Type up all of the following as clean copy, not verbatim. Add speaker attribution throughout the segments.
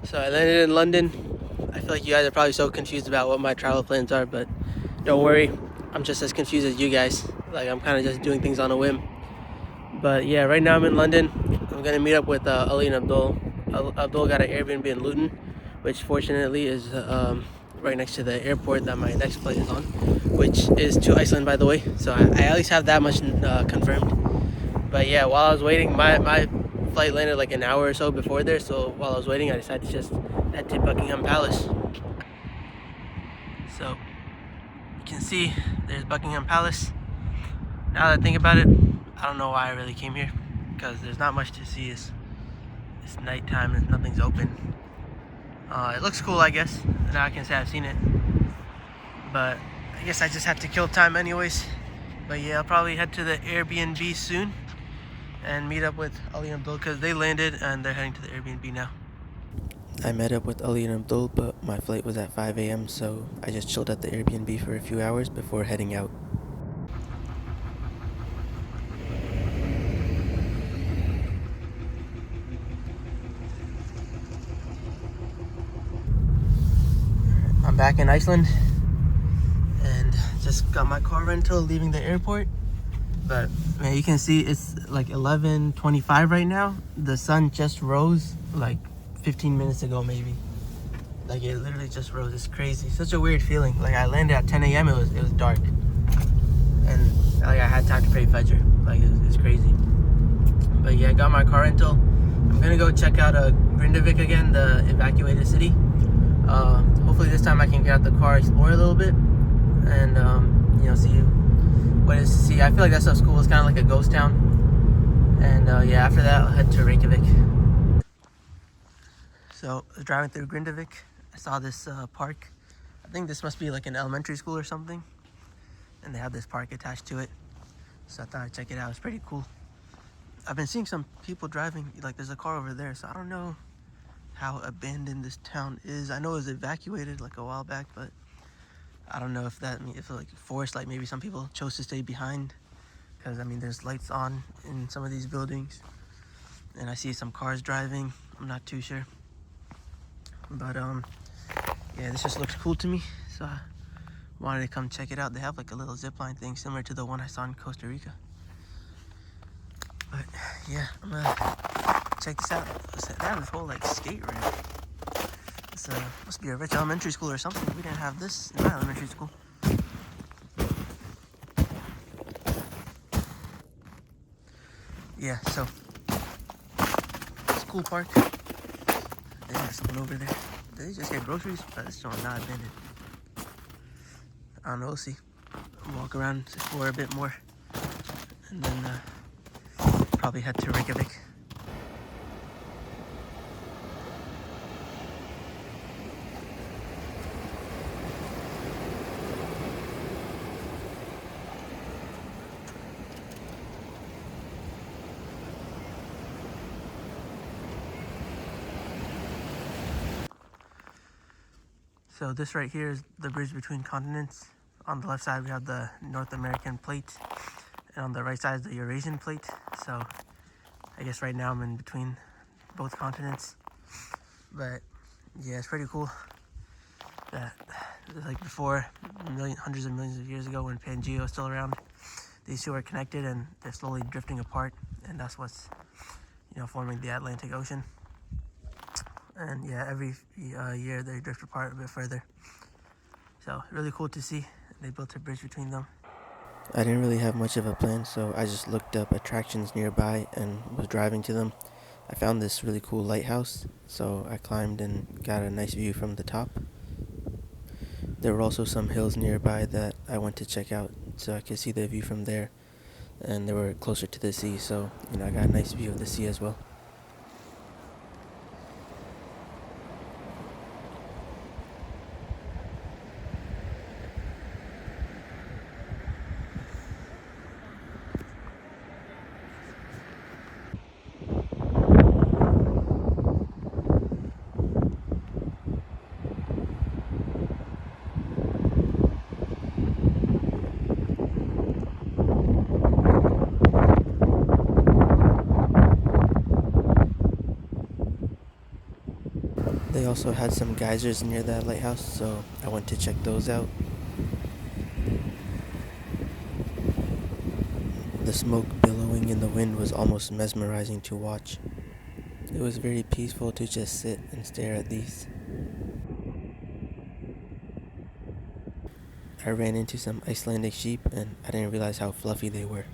Speaker 1: So I landed in London. I feel like you guys are probably so confused about what my travel plans are, but don't worry, I'm just as confused as you guys. Like, I'm kind of just doing things on a whim. But yeah, right now I'm in London. I'm gonna meet up with Ali and Abdul. Abdul got an Airbnb in Luton, which fortunately is right next to the airport that my next flight is on, which is to Iceland, by the way. So I at least have that much confirmed. But yeah, while I was waiting, my flight landed like an hour or so before there. So while I was waiting, I decided to just head to Buckingham Palace. So you can see there's Buckingham Palace. Now that I think about it, I don't know why I really came here, because there's not much to see. It's nighttime and nothing's open. It looks cool, I guess. Now I can say I've seen it. But I guess I just had to kill time anyways. But yeah, I'll probably head to the Airbnb soon and meet up with Ali and Abdul, because they landed and they're heading to the Airbnb now. I met up with Ali and Abdul, but my flight was at 5 a.m., so I just chilled at the Airbnb for a few hours before heading out. I'm back in Iceland and just got my car rental leaving the airport. But man, you can see it's like 11:25 right now. The sun just rose like 15 minutes ago, maybe. Like, it literally just rose. It's crazy. Such a weird feeling. Like, I landed at 10 a.m. It was dark, and like I had time to pray Fajr. Like, it's crazy. But yeah, I got my car rental. I'm gonna go check out Grindavik again, the evacuated city. Hopefully this time I can get out the car, explore a little bit, and see what is to see. I feel like that stuff's cool. It's kind of like a ghost town. And yeah, after that I'll head to Reykjavik. So I was driving through Grindavik. I saw this park. I think this must be like an elementary school or something, and they have this park attached to it. So I thought I'd check it out. It's pretty cool. I've been seeing some people driving, like there's a car over there, so I don't know how abandoned this town is. I know it was evacuated like a while back, but I don't know if if like forced, like maybe some people chose to stay behind, because I mean there's lights on in some of these buildings, and I see some cars driving. I'm not too sure, but yeah, this just looks cool to me, so I wanted to come check it out. They have like a little zipline thing similar to the one I saw in Costa Rica. But yeah, I'm gonna check this out. They have this whole like skate ramp. This must be a rich elementary school or something. We didn't have this in my elementary school. Yeah, so it's a cool park. There's someone over there. Did they just get groceries? But this one's not abandoned. I don't know, we'll see. I'll walk around, explore a bit more, and then probably head to Reykjavik. So this right here is the bridge between continents. On the left side we have the North American plate, and on the right side is the Eurasian plate. So I guess right now I'm in between both continents. But yeah, it's pretty cool that, like before, hundreds of millions of years ago, when Pangea was still around, these two are connected and they're slowly drifting apart, and that's what's forming the Atlantic Ocean. And yeah, every year they drift apart a bit further. So really cool to see. They built a bridge between them. I didn't really have much of a plan, so I just looked up attractions nearby and was driving to them. I found this really cool lighthouse, so I climbed and got a nice view from the top. There were also some hills nearby that I went to check out, so I could see the view from there. And they were closer to the sea, so I got a nice view of the sea as well. They also had some geysers near that lighthouse, so I went to check those out. The smoke billowing in the wind was almost mesmerizing to watch. It was very peaceful to just sit and stare at these. I ran into some Icelandic sheep and I didn't realize how fluffy they were.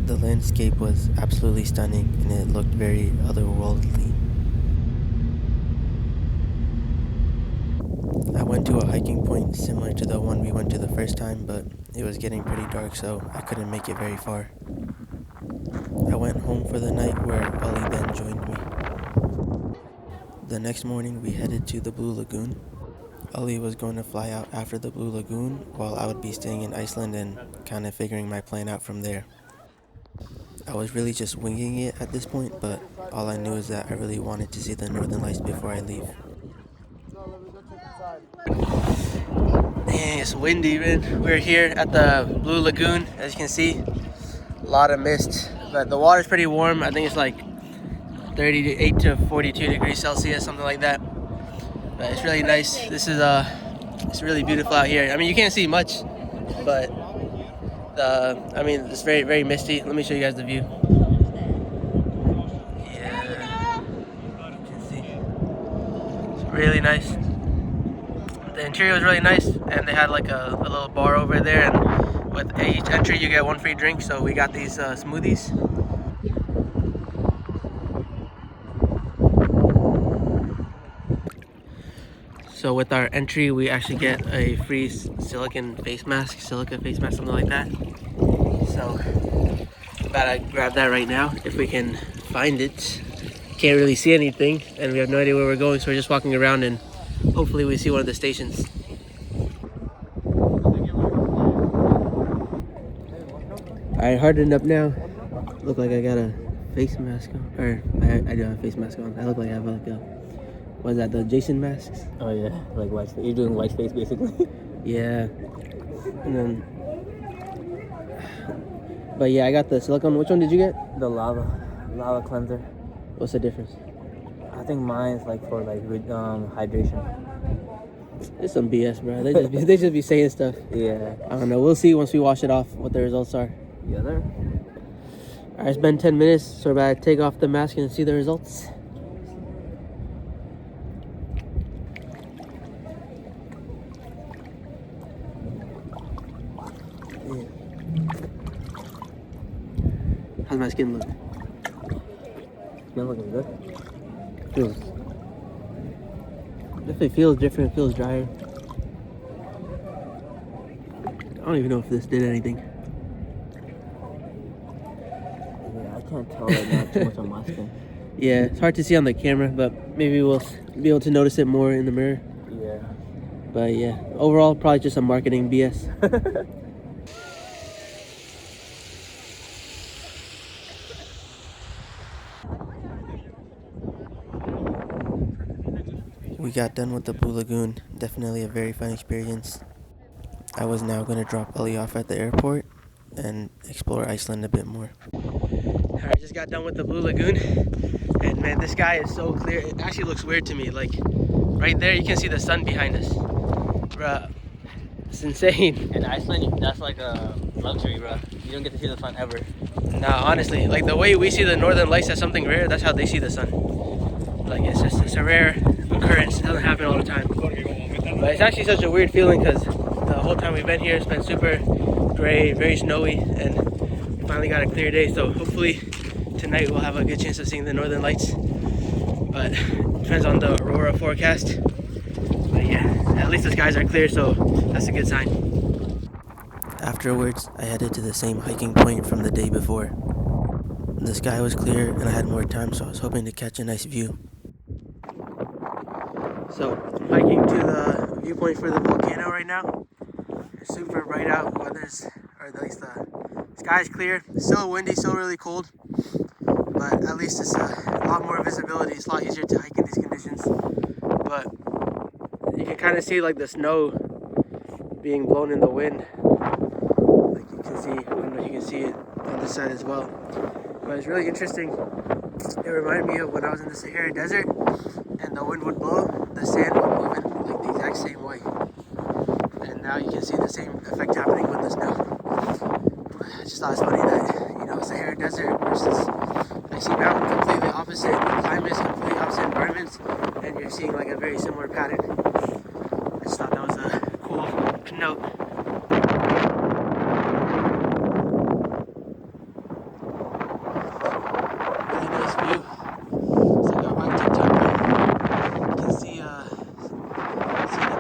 Speaker 1: The landscape was absolutely stunning and it looked very otherworldly. I went to a hiking point similar to the one we went to the first time, but it was getting pretty dark, so I couldn't make it very far. I went home for the night where Ollie then joined me. The next morning we headed to the Blue Lagoon. Ollie was going to fly out after the Blue Lagoon while I would be staying in Iceland and kind of figuring my plan out from there. I was really just winging it at this point, but all I knew is that I really wanted to see the Northern Lights before I leave. Dang, it's windy, man. We're here at the Blue Lagoon, as you can see. A lot of mist, but the water's pretty warm. I think it's like 38 to 42 degrees Celsius, something like that. But it's really nice. This is it's really beautiful out here. I mean, you can't see much, but it's very, very misty. Let me show you guys the view. Yeah, you can see. It's really nice. The interior was really nice, and they had like a little bar over there, and with each entry you get one free drink. So we got these smoothies. So with our entry, we actually get a free silica face mask, something like that. So about to grab that right now if we can find it. Can't really see anything, and we have no idea where we're going, so we're just walking around and hopefully we see one of the stations. Alright, hardened up now. Look like I got a face mask on, or I do have a face mask on. I look like I have like a, what is that, the Jason masks?
Speaker 2: Oh yeah, like white face. You're doing white face basically.
Speaker 1: Yeah. And then, but yeah, I got the silicone. Which one did you get?
Speaker 2: The lava cleanser.
Speaker 1: What's the difference?
Speaker 2: I think mine's like for like hydration.
Speaker 1: It's some BS, bro. They just be saying stuff.
Speaker 2: Yeah.
Speaker 1: I don't know. We'll see once we wash it off what the results are.
Speaker 2: Yeah, there.
Speaker 1: Alright, it's been 10 minutes, so we're about to take off the mask and see the results. Yeah. How's my skin look?
Speaker 2: Skin looking good.
Speaker 1: Definitely feels different, feels drier. I don't even know if this did anything.
Speaker 2: Yeah, I can't tell right now too much on my skin.
Speaker 1: Yeah, it's hard to see on the camera, but maybe we'll be able to notice it more in the mirror.
Speaker 2: Yeah.
Speaker 1: But yeah, overall, probably just some marketing BS. We got done with the Blue Lagoon. Definitely a very fun experience. I was now going to drop Ellie off at the airport and explore Iceland a bit more. Alright, just got done with the Blue Lagoon. And man, this sky is so clear. It actually looks weird to me. Like, right there, you can see the sun behind us. Bruh, it's insane.
Speaker 2: In Iceland, that's like a luxury, bro. You don't get to see the sun ever.
Speaker 1: Nah, honestly, like the way we see the northern lights as something rare, that's how they see the sun. Like, it's a rare occurrence. It doesn't happen all the time. But it's actually such a weird feeling because the whole time we've been here, it's been super gray, very snowy, and we finally got a clear day. So hopefully tonight we'll have a good chance of seeing the northern lights. But it depends on the aurora forecast. But yeah, at least the skies are clear, so that's a good sign. Afterwards, I headed to the same hiking point from the day before. The sky was clear and I had more time, so I was hoping to catch a nice view. So, I'm hiking to the viewpoint for the volcano right now. It's super bright out, or at least the sky's clear. It's still windy, still really cold, but at least it's a lot more visibility. It's a lot easier to hike in these conditions. But you can kind of see like the snow being blown in the wind. Like you can see, I don't know if you can see it on this side as well. But it's really interesting It reminded me of when I was in the Sahara Desert and the wind would blow, the sand would move in like the exact same way. And now you can see the same effect happening with the snow. I just thought it's funny that, you know, Sahara Desert versus Icy Mountain, completely opposite climates, completely opposite environments, and you're seeing like a very similar pattern. I just thought that was a cool note. Really nice view. It's like a arctic jungle. You can see the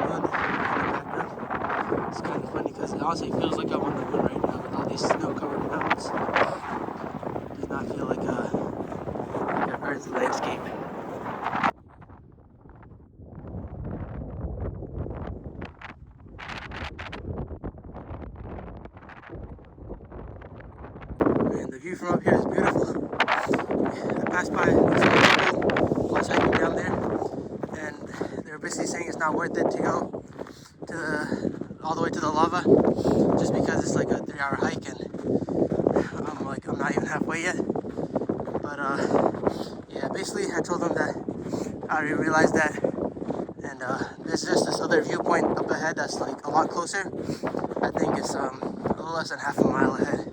Speaker 1: moon in the background. It's kind of funny because it honestly feels like I'm on the moon right now with all these snow-covered mountains. It does not feel like an Earth landscape. Man, the view from up here is beautiful. I passed by these people plus hiking down there, and they're basically saying it's not worth it to go to all the way to the lava, just because it's like a 3-hour hike, and I'm not even halfway yet. But yeah, basically I told them that I already realized that, and there's just this other viewpoint up ahead that's like a lot closer. I think it's a little less than half a mile ahead.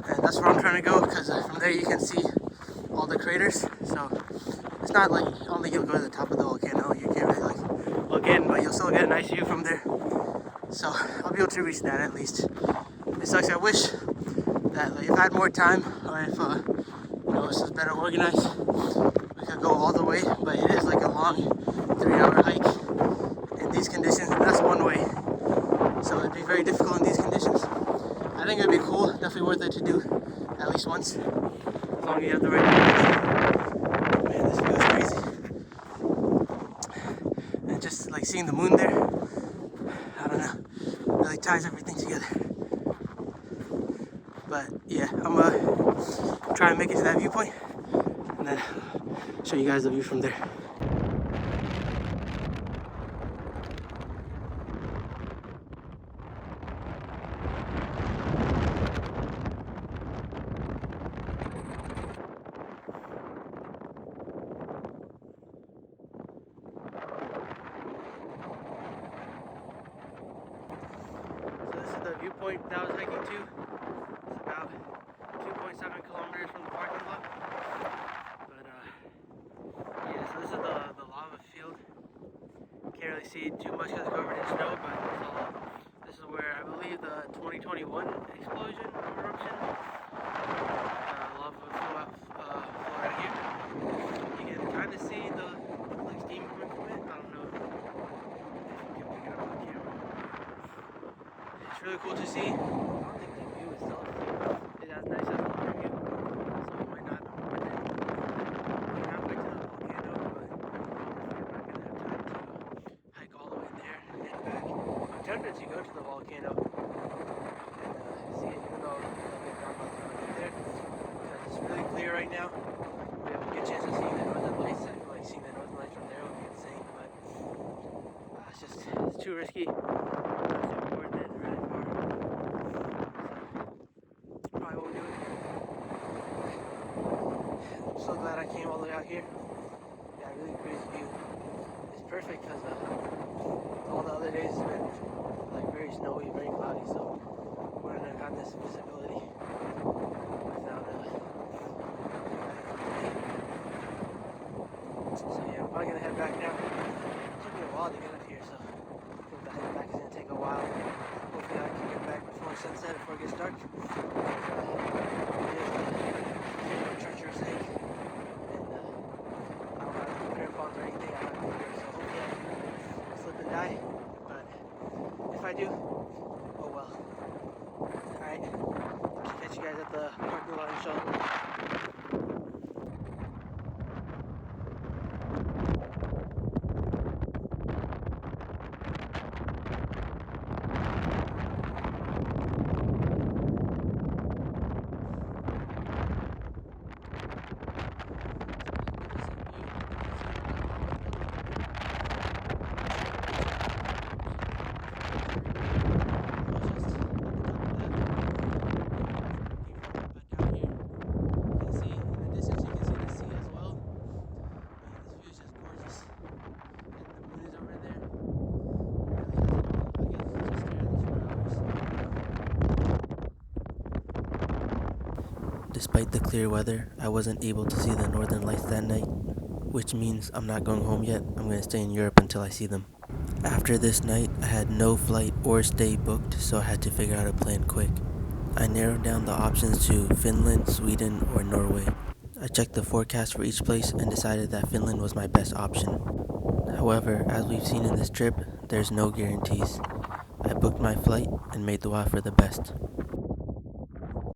Speaker 1: And that's where I'm trying to go, because from there you can see all the craters. So it's not like only you'll go to the top of the volcano, you can't really like look in, but you'll still get a nice view from there. So I'll be able to reach that at least. It sucks. I wish that like, if I had more time, or if you know, this was better organized, we could go all the way. But it is like a long 3-hour hike in these conditions, and that's one way. So it'd be very difficult in these conditions. I think it'd be cool, definitely worth it to do at least once, as long as you have the right conditions. Man, this view is crazy. And just like seeing the moon there, I don't know, really ties everything together. But yeah, I'm gonna try and make it to that viewpoint, and then show you guys the view from there. The viewpoint that I was hiking to. It's about 2.7 kilometers from the parking lot. But yeah, so this is the lava field. Can't really see too much because it's covered in snow, but this is where I believe the 2021 explosion or eruption, lava flew out here. You can kind of see the like steam coming from it. I don't know if you can pick it up on camera. It's really cool to see. I don't think the view itself is as nice as the other view, so it might not be worth it. We're halfway to the volcano, but we're not going to have time to hike all the way there and back. I'm tempted to go to the volcano and see it, even though I'm not about to go there, because it's really clear right now. We have a good chance of seeing the northern lights. I feel like seeing the northern lights from there would be insane, but it's too risky. So glad I came all the way out here. Yeah, really crazy view. It's perfect because all the other days has been like very snowy, very cloudy, so we wouldn't have got this visibility without so yeah, I'm probably gonna head back now. It took me a while to get up here, so I think the head back is gonna take a while. Hopefully I can get back before sunset, before it gets dark. It is a treacherous hike. Crampons or anything, I'm not here, so hopefully I can slip and die, but if I do, oh well. Alright, I'll catch you guys at the parking lot, inshallah. despite the clear weather, I wasn't able to see the northern lights that night, which means I'm not going home yet. I'm going to stay in Europe until I see them. After this night, I had no flight or stay booked, so I had to figure out a plan quick. I narrowed down the options to Finland, Sweden, or Norway. I checked the forecast for each place and decided that Finland was my best option. However, as we've seen in this trip, there's no guarantees. I booked my flight and made dua for the best.